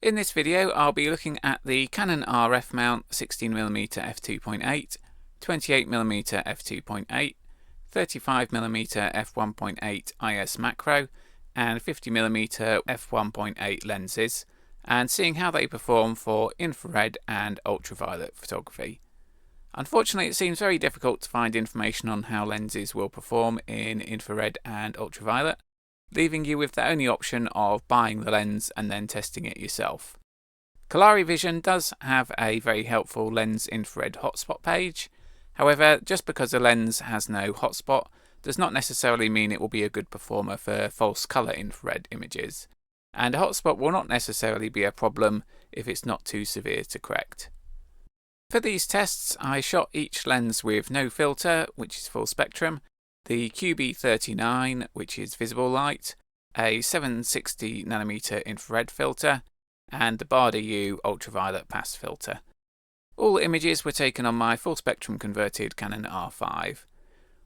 In this video I'll be looking at the Canon RF mount 16mm f2.8, 28mm f2.8, 35mm f1.8 IS macro and 50mm f1.8 lenses, and seeing how they perform for infrared and ultraviolet photography. Unfortunately, it seems very difficult to find information on how lenses will perform in infrared and ultraviolet, leaving you with the only option of buying the lens and then testing it yourself. Kalari Vision does have a very helpful lens infrared hotspot page. However, just because a lens has no hotspot does not necessarily mean it will be a good performer for false colour infrared images, and a hotspot will not necessarily be a problem if it's not too severe to correct. For these tests, I shot each lens with no filter, which is full spectrum, the QB39, which is visible light, a 760nm infrared filter, and the Baader U ultraviolet pass filter. All images were taken on my full spectrum converted Canon R5.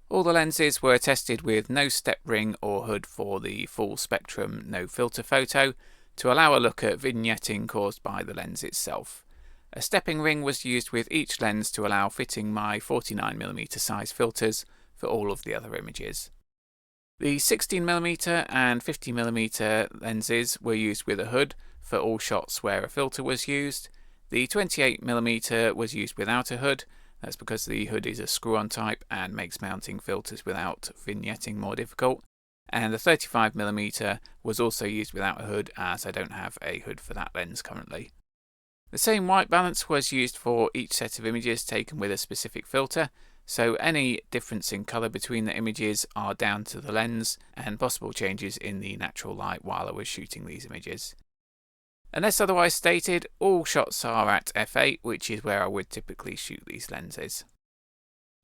All the lenses were tested with no step ring or hood for the full spectrum no filter photo to allow a look at vignetting caused by the lens itself. A stepping ring was used with each lens to allow fitting my 49mm size filters for all of the other images. The 16mm and 50mm lenses were used with a hood for all shots where a filter was used. The 28mm was used without a hood. That's because the hood is a screw-on type and makes mounting filters without vignetting more difficult. And the 35mm was also used without a hood, as I don't have a hood for that lens currently. The same white balance was used for each set of images taken with a specific filter, so any difference in colour between the images are down to the lens and possible changes in the natural light while I was shooting these images. Unless otherwise stated, all shots are at f8, which is where I would typically shoot these lenses.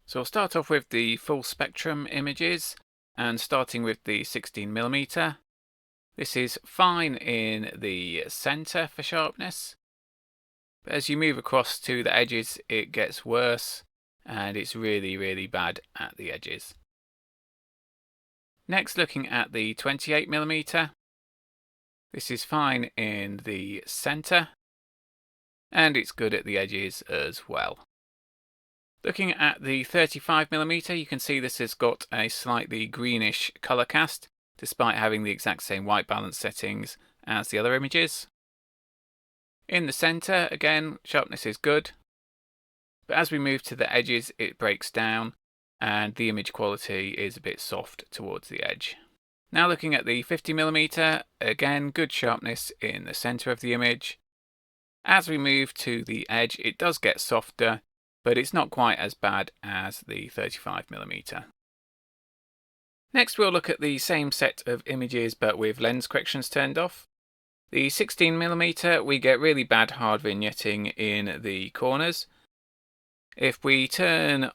So I'll start off with the full spectrum images, and starting with the 16mm. This is fine in the centre for sharpness, but as you move across to the edges it gets worse, and it's really bad at the edges. Next, looking at the 28mm. This is fine in the centre, and it's good at the edges as well. Looking at the 35mm, you can see this has got a slightly greenish colour cast, despite having the exact same white balance settings as the other images. In the centre, again, sharpness is good, but as we move to the edges it breaks down and the image quality is a bit soft towards the edge. Now looking at the 50mm, again good sharpness in the centre of the image. As we move to the edge it does get softer, but it's not quite as bad as the 35mm. Next we'll look at the same set of images but with lens corrections turned off. The 16mm we get really bad hard vignetting in the corners. If we turn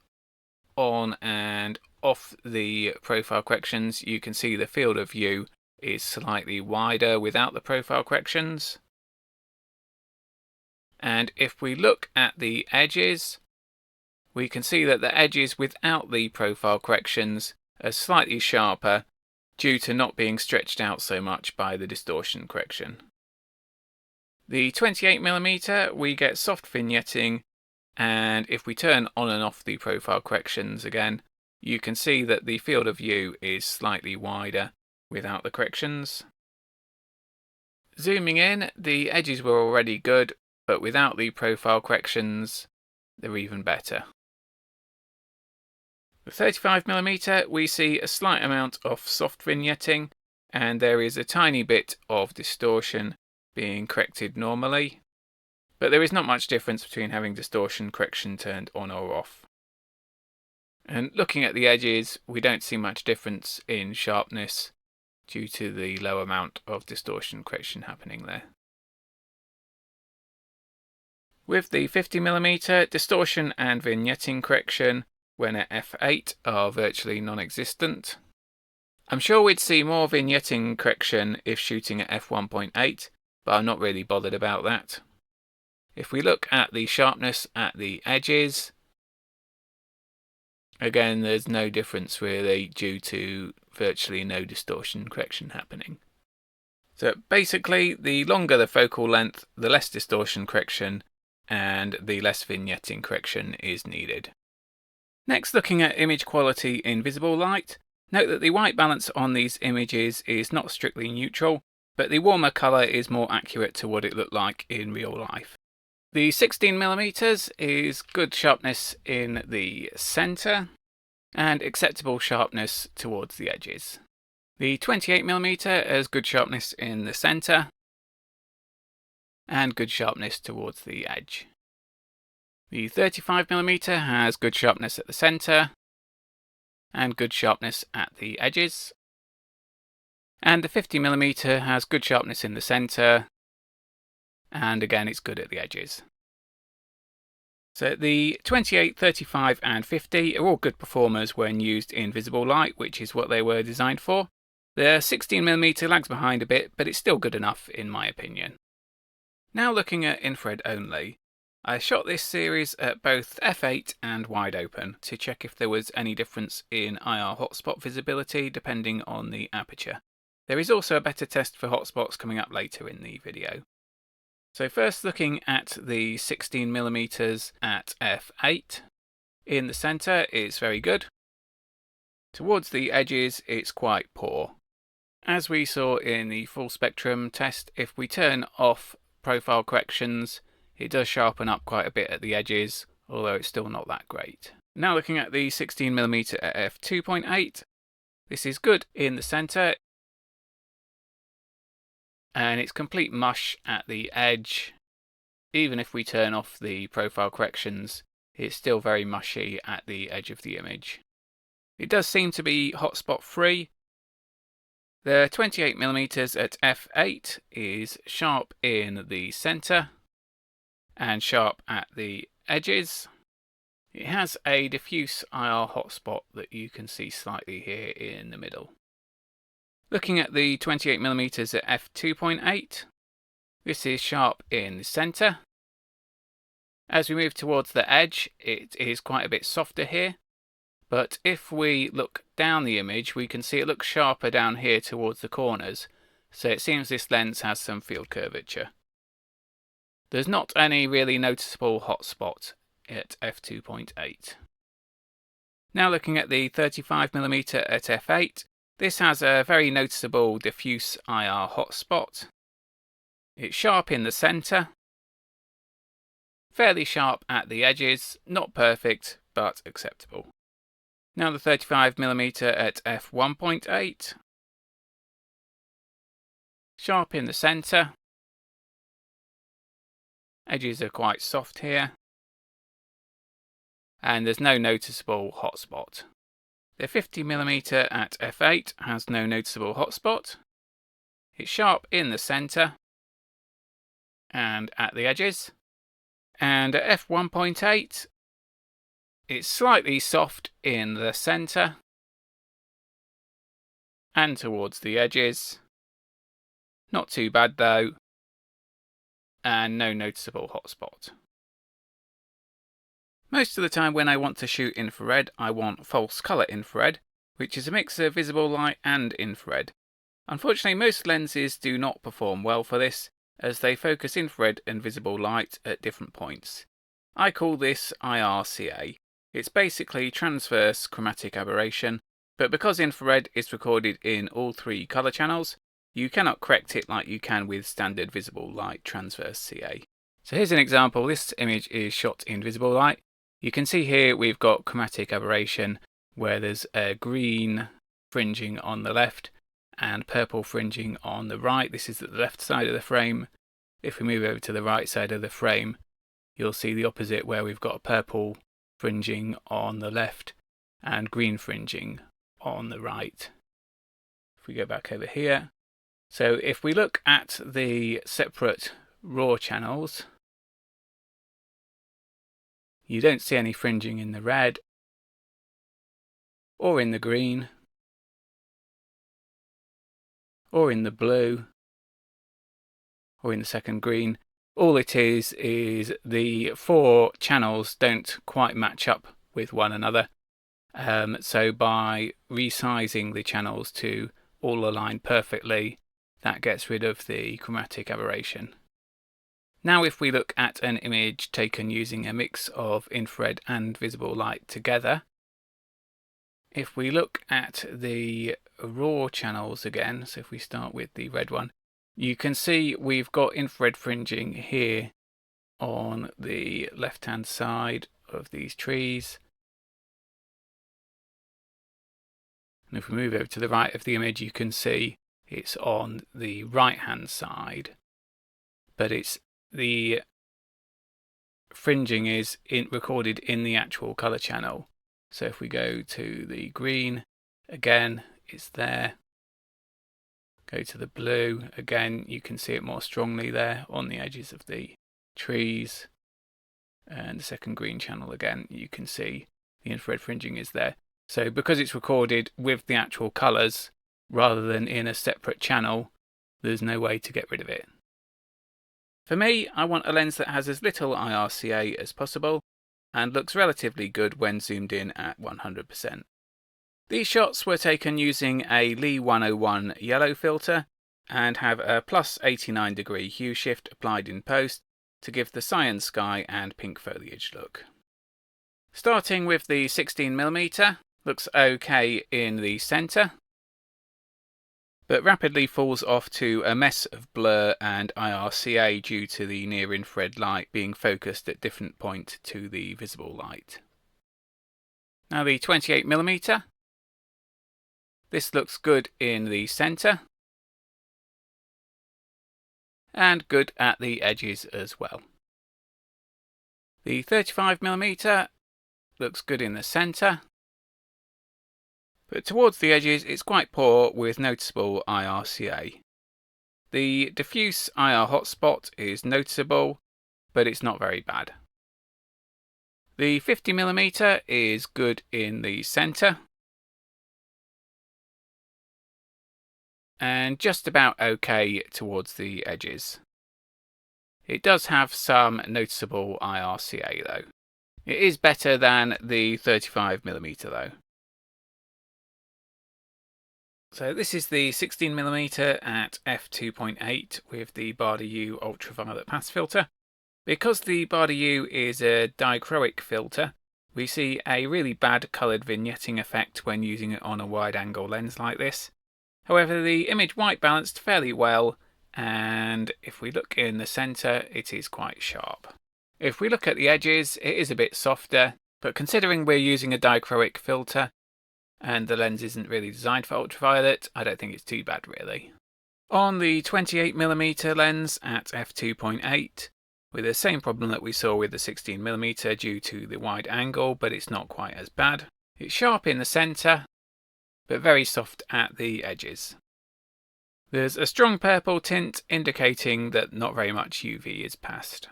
on and off the profile corrections, you can see the field of view is slightly wider without the profile corrections. And if we look at the edges, we can see that the edges without the profile corrections are slightly sharper due to not being stretched out so much by the distortion correction. The 28mm we get soft vignetting, and if we turn on and off the profile corrections again, you can see that the field of view is slightly wider without the corrections. Zooming in, the edges were already good, but without the profile corrections, they're even better. The 35mm we see a slight amount of soft vignetting, and there is a tiny bit of distortion being corrected normally, but there is not much difference between having distortion correction turned on or off. And looking at the edges, we don't see much difference in sharpness due to the low amount of distortion correction happening there. With the 50mm, distortion and vignetting correction when at f8 are virtually non-existent. I'm sure we'd see more vignetting correction if shooting at f1.8, but I'm not really bothered about that. If we look at the sharpness at the edges, again there's no difference really due to virtually no distortion correction happening. So basically, the longer the focal length, the less distortion correction and the less vignetting correction is needed. Next, looking at image quality in visible light, note that the white balance on these images is not strictly neutral, but the warmer colour is more accurate to what it looked like in real life. The 16mm is good sharpness in the centre and acceptable sharpness towards the edges. The 28mm has good sharpness in the centre and good sharpness towards the edge. The 35mm has good sharpness at the centre and good sharpness at the edges. And the 50mm has good sharpness in the centre and again it's good at the edges. So the 28, 35 and 50 are all good performers when used in visible light, which is what they were designed for. The 16mm lags behind a bit, but it's still good enough in my opinion. Now looking at infrared only, I shot this series at both f8 and wide open to check if there was any difference in IR hotspot visibility depending on the aperture. There is also a better test for hotspots coming up later in the video. So first looking at the 16mm at f8, in the centre it's very good. Towards the edges it's quite poor. As we saw in the full spectrum test, if we turn off profile corrections, it does sharpen up quite a bit at the edges, although it's still not that great. Now looking at the 16mm at f2.8, this is good in the centre, and it's complete mush at the edge. Even if we turn off the profile corrections, it's still very mushy at the edge of the image. It does seem to be hotspot free. The 28mm at f8 is sharp in the centre and sharp at the edges. It has a diffuse IR hotspot that you can see slightly here in the middle. Looking at the 28mm at f2.8, this is sharp in the centre. As we move towards the edge, it is quite a bit softer here, but if we look down the image, we can see it looks sharper down here towards the corners, so it seems this lens has some field curvature. There's not any really noticeable hotspot at f2.8. Now looking at the 35mm at f8, this has a very noticeable diffuse IR hotspot. It's sharp in the centre, fairly sharp at the edges, not perfect but acceptable. Now the 35mm at f1.8, sharp in the centre, edges are quite soft here, and there's no noticeable hotspot. The 50mm at f8 has no noticeable hotspot. It's sharp in the centre and at the edges. And at f1.8, it's slightly soft in the centre and towards the edges. Not too bad though, and no noticeable hotspot. Most of the time when I want to shoot infrared, I want false colour infrared, which is a mix of visible light and infrared. Unfortunately, most lenses do not perform well for this, as they focus infrared and visible light at different points. I call this IRCA. It's basically transverse chromatic aberration, but because infrared is recorded in all three colour channels, you cannot correct it like you can with standard visible light transverse CA. So here's an example. This image is shot in visible light. You can see here we've got chromatic aberration where there's a green fringing on the left and purple fringing on the right. This is at the left side of the frame. If we move over to the right side of the frame, you'll see the opposite where we've got purple fringing on the left and green fringing on the right. If we go back over here, so if we look at the separate raw channels, you don't see any fringing in the red or in the green or in the blue or in the second green. All it is the four channels don't quite match up with one another. So by resizing the channels to all align perfectly, that gets rid of the chromatic aberration. Now if we look at an image taken using a mix of infrared and visible light together, if we look at the raw channels again, so if we start with the red one, you can see we've got infrared fringing here on the left hand side of these trees. And if we move over to the right of the image, you can see it's on the right hand side, but it's the fringing is recorded in the actual color channel. So if we go to the green, again it's there. Go to the blue, again you can see it more strongly there on the edges of the trees. And the second green channel, again you can see the infrared fringing is there. So because it's recorded with the actual colours rather than in a separate channel, there's no way to get rid of it. For me, I want a lens that has as little IRCA as possible and looks relatively good when zoomed in at 100%. These shots were taken using a Lee 101 yellow filter and have a plus 89 degree hue shift applied in post to give the cyan sky and pink foliage look. Starting with the 16mm, looks okay in the centre, but rapidly falls off to a mess of blur and IRCA due to the near-infrared light being focused at different points to the visible light. Now the 28mm, this looks good in the centre and good at the edges as well. The 35mm looks good in the centre, but towards the edges it's quite poor with noticeable IRCA. The diffuse IR hotspot is noticeable, but it's not very bad. The 50mm is good in the centre, and just about okay towards the edges. It does have some noticeable IRCA though. It is better than the 35mm though. So this is the 16mm at f2.8 with the Baader U ultraviolet pass filter. Because the Baader U is a dichroic filter, we see a really bad coloured vignetting effect when using it on a wide angle lens like this. However, the image white balanced fairly well, and if we look in the centre, it is quite sharp. If we look at the edges, it is a bit softer, but considering we're using a dichroic filter, and the lens isn't really designed for ultraviolet, I don't think it's too bad really. On the 28mm lens at f2.8, with the same problem that we saw with the 16mm due to the wide angle, but it's not quite as bad. It's sharp in the centre, but very soft at the edges. There's a strong purple tint indicating that not very much UV is passed.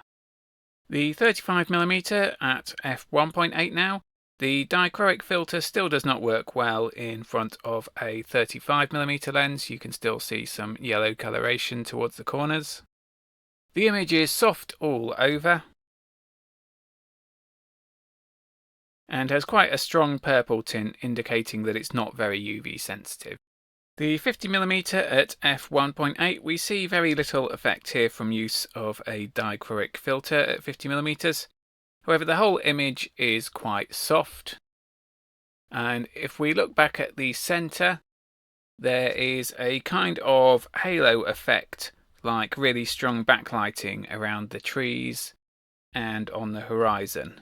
The 35mm at f1.8 now, the dichroic filter still does not work well in front of a 35mm lens. You can still see some yellow coloration towards the corners. The image is soft all over and has quite a strong purple tint indicating that it's not very UV sensitive. The 50mm at f1.8, we see very little effect here from use of a dichroic filter at 50mm. However, the whole image is quite soft, and if we look back at the centre, there is a kind of halo effect, like really strong backlighting around the trees and on the horizon.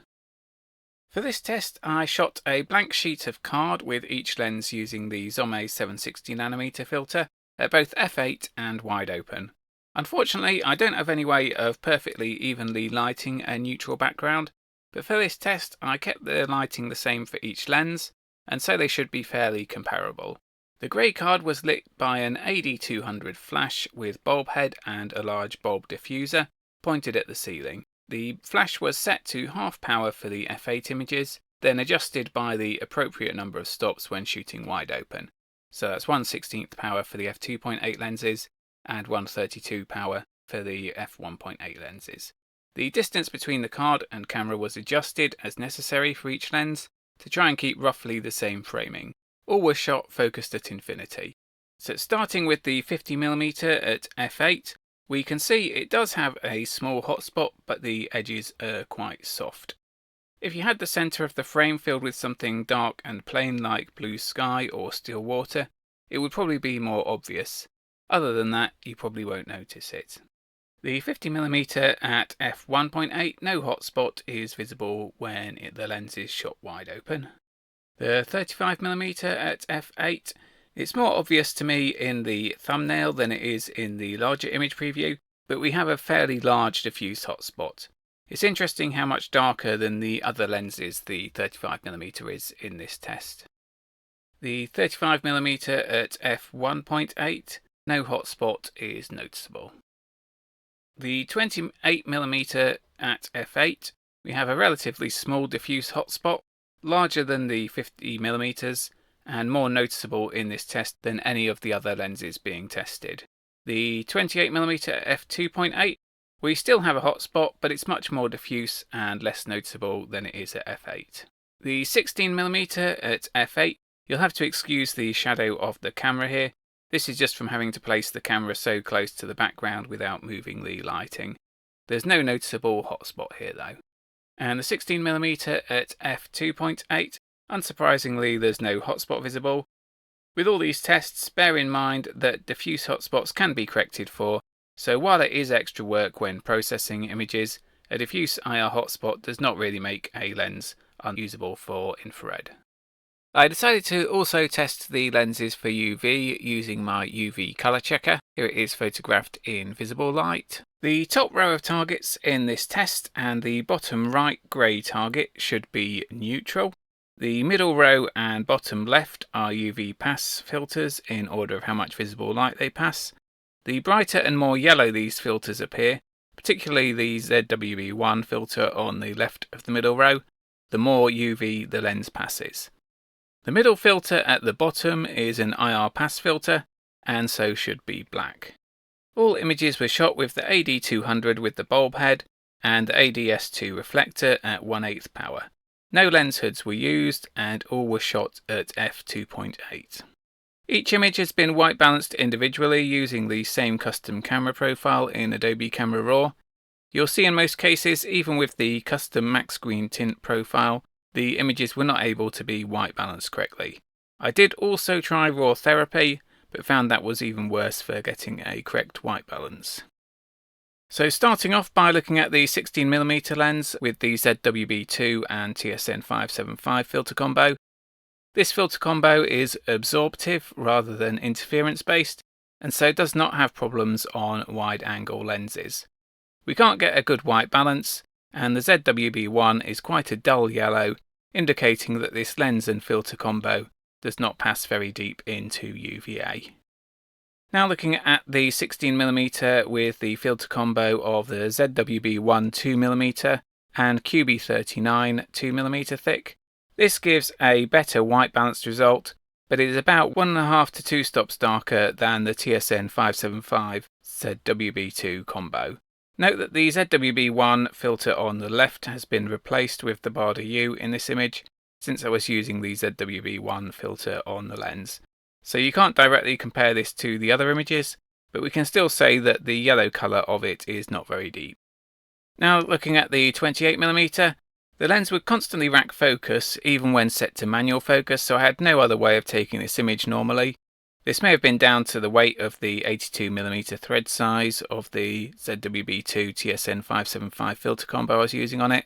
For this test, I shot a blank sheet of card with each lens using the Zomei 760nm filter at both f8 and wide open. Unfortunately, I don't have any way of perfectly evenly lighting a neutral background, but for this test I kept the lighting the same for each lens, and so they should be fairly comparable. The grey card was lit by an AD200 flash with bulb head and a large bulb diffuser pointed at the ceiling. The flash was set to half power for the f8 images, then adjusted by the appropriate number of stops when shooting wide open. So that's 1/16th power for the f2.8 lenses and 1/32 power for the f1.8 lenses. The distance between the card and camera was adjusted as necessary for each lens to try and keep roughly the same framing. All was shot focused at infinity. So starting with the 50mm at f8, we can see it does have a small hotspot, but the edges are quite soft. If you had the centre of the frame filled with something dark and plain like blue sky or still water, it would probably be more obvious. Other than that, you probably won't notice it. The 50mm at f1.8, no hotspot is visible when the lens is shot wide open. The 35mm at f8, it's more obvious to me in the thumbnail than it is in the larger image preview, but we have a fairly large diffuse hotspot. It's interesting how much darker than the other lenses the 35mm is in this test. The 35mm at f1.8, no hotspot is noticeable. The 28mm at f8, we have a relatively small diffuse hotspot, larger than the 50mm, and more noticeable in this test than any of the other lenses being tested. The 28mm at f2.8, we still have a hotspot, but it's much more diffuse and less noticeable than it is at f8. The 16mm at f8, you'll have to excuse the shadow of the camera here. This is just from having to place the camera so close to the background without moving the lighting. There's no noticeable hotspot here though. And the 16mm at f2.8, unsurprisingly there's no hotspot visible. With all these tests, bear in mind that diffuse hotspots can be corrected for, so while it is extra work when processing images, a diffuse IR hotspot does not really make a lens unusable for infrared. I decided to also test the lenses for UV using my UV colour checker. Here it is photographed in visible light. The top row of targets in this test and the bottom right grey target should be neutral. The middle row and bottom left are UV pass filters in order of how much visible light they pass. The brighter and more yellow these filters appear, particularly the ZWB1 filter on the left of the middle row, the more UV the lens passes. The middle filter at the bottom is an IR pass filter, and so should be black. All images were shot with the AD200 with the bulb head and the ADS2 reflector at 1/8 power. No lens hoods were used, and all were shot at f2.8. Each image has been white balanced individually using the same custom camera profile in Adobe Camera Raw. You'll see in most cases, even with the custom max screen tint profile, the images were not able to be white balanced correctly. I did also try raw therapy, but found that was even worse for getting a correct white balance. So starting off by looking at the 16mm lens with the ZWB2 and TSN 575 filter combo. This filter combo is absorptive rather than interference based, and so does not have problems on wide angle lenses. We can't get a good white balance, and the ZWB1 is quite a dull yellow, indicating that this lens and filter combo does not pass very deep into UVA. Now looking at the 16mm with the filter combo of the ZWB1 2mm and QB39 2mm thick. This gives a better white balanced result, but it is about 1.5 to 2 stops darker than the TSN 575 ZWB2 combo. Note that the ZWB1 filter on the left has been replaced with the Baader U in this image, since I was using the ZWB1 filter on the lens. So you can't directly compare this to the other images, but we can still say that the yellow colour of it is not very deep. Now looking at the 28mm, the lens would constantly rack focus even when set to manual focus, so I had no other way of taking this image normally. This may have been down to the weight of the 82mm thread size of the ZWB2 TSN 575 filter combo I was using on it.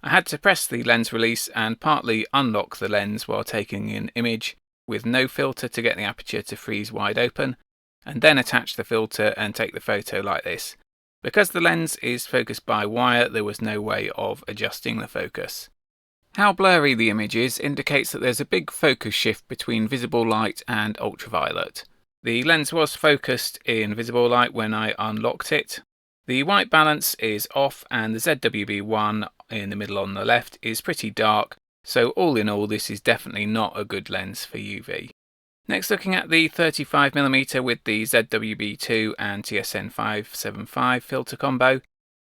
I had to press the lens release and partly unlock the lens while taking an image with no filter to get the aperture to freeze wide open, and then attach the filter and take the photo like this. Because the lens is focused by wire, there was no way of adjusting the focus. How blurry the image is indicates that there's a big focus shift between visible light and ultraviolet. The lens was focused in visible light when I unlocked it. The white balance is off, and the ZWB1 in the middle on the left is pretty dark, so all in all this is definitely not a good lens for UV. Next, looking at the 35mm with the ZWB2 and TSN 575 filter combo.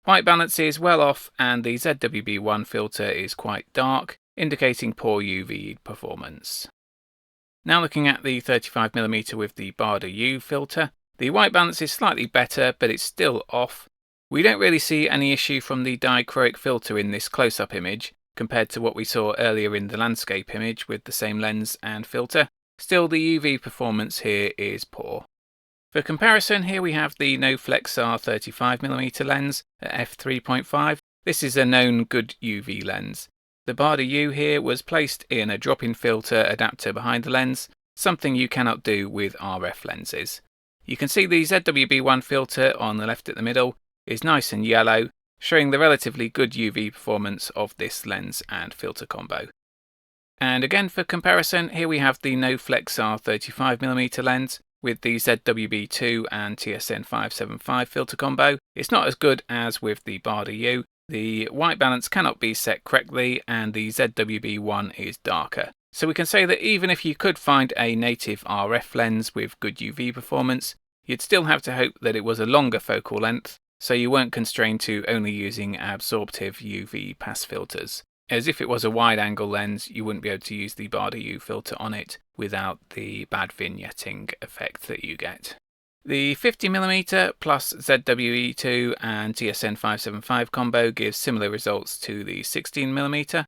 White balance is well off, and the ZWB1 filter is quite dark, indicating poor UV performance. Now looking at the 35mm with the Baader U filter, the white balance is slightly better, but it's still off. We don't really see any issue from the dichroic filter in this close-up image, compared to what we saw earlier in the landscape image with the same lens and filter. Still, the UV performance here is poor. For comparison, here we have the NoFlex-R 35mm lens at f3.5. This is a known good UV lens. The Baader U here was placed in a drop-in filter adapter behind the lens, something you cannot do with RF lenses. You can see the ZWB1 filter on the left at the middle is nice and yellow, showing the relatively good UV performance of this lens and filter combo. And again, for comparison, here we have the NoFlex-R 35mm lens with the ZWB2 and TSN575 filter combo. It's not as good as with the Baader U. The white balance cannot be set correctly and the ZWB1 is darker. So we can say that even if you could find a native RF lens with good UV performance, you'd still have to hope that it was a longer focal length, so you weren't constrained to only using absorptive UV pass filters. As if it was a wide-angle lens, you wouldn't be able to use the Baader U filter on it without the bad vignetting effect that you get. The 50mm plus ZWE2 and TSN575 combo gives similar results to the 16mm.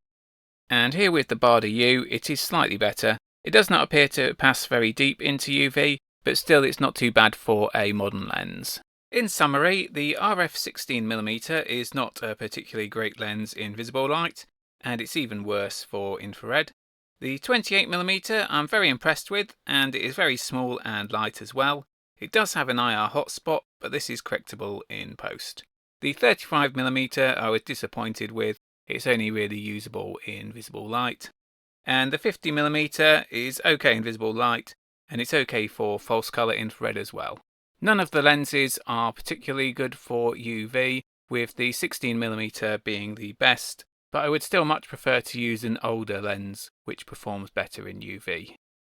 And here with the Baader U, it is slightly better. It does not appear to pass very deep into UV, but still it's not too bad for a modern lens. In summary, the RF 16mm is not a particularly great lens in visible light, and it's even worse for infrared. The 28mm I'm very impressed with, and it is very small and light as well. It does have an IR hotspot, but this is correctable in post. The 35mm I was disappointed with. It's only really usable in visible light. And the 50mm is okay in visible light, and it's okay for false colour infrared as well. None of the lenses are particularly good for UV, with the 16mm being the best, but I would still much prefer to use an older lens which performs better in UV.